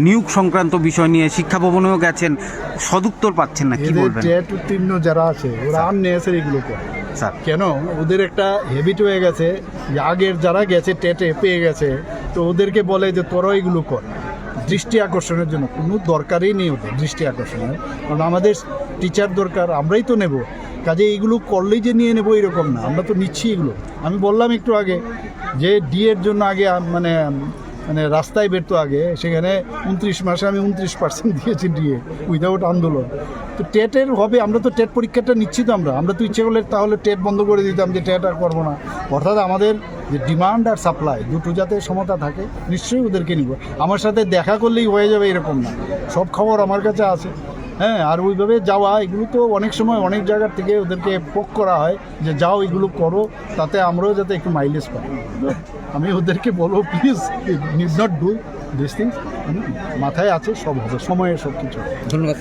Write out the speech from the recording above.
নিয়োগ সংক্রান্ত বিষয় নিয়ে শিক্ষা ভবনেও গেছেন, সদুত্তর পাচ্ছেন না, কি বলবেন? টেট উত্তীর্ণ যারা আছে ওরা আননেসেসারি এগুলো করে স্যার কেন? ওদের একটা হ্যাবিট হয়ে গেছে যে আগের যারা গেছে টেটে পেয়ে গেছে, তো ওদেরকে বলে যে তোরা এগুলো কর দৃষ্টি আকর্ষণের জন্য। কোনো দরকারই নেই ওদের দৃষ্টি আকর্ষণের, কারণ আমাদের টিচার দরকার, আমরাই তো নেব। কাজে এইগুলো করলেই যে নিয়ে নেবো এরকম না, আমরা তো নিচ্ছি এগুলো। আমি বললাম একটু আগে যে ডিএর জন্য আগে মানে মানে রাস্তায় বেরতো আগে, সেখানে 29 মাসে আমি 29% দিয়েছি ডিএ উইদাউট আন্দোলন। তো টেটের হবে, আমরা তো টেট পরীক্ষাটা নিচ্ছি, তো আমরা তো ইচ্ছে করলে তাহলে টেট বন্ধ করে দিতাম যে টেট আর করবো না। অর্থাৎ আমাদের যে ডিমান্ড আর সাপ্লাই দুটো যাতে সমতা থাকে, নিশ্চয়ই ওদেরকে নিব। আমার সাথে দেখা করলেই হয়ে যাবে এরকম না, সব খবর আমার কাছে আছে। হ্যাঁ, আর ওইভাবে যাওয়া এগুলো তো অনেক সময় অনেক জায়গার থেকে ওদেরকে পোক করা হয় যে যাও এগুলো করো, তাতে আমরাও যাতে একটু মাইলেজ পাই। আমি ওদেরকে বলবো please need not do this things. মাথায় আছে, সব হবে, সময়ে সব কিছু। ধন্যবাদ।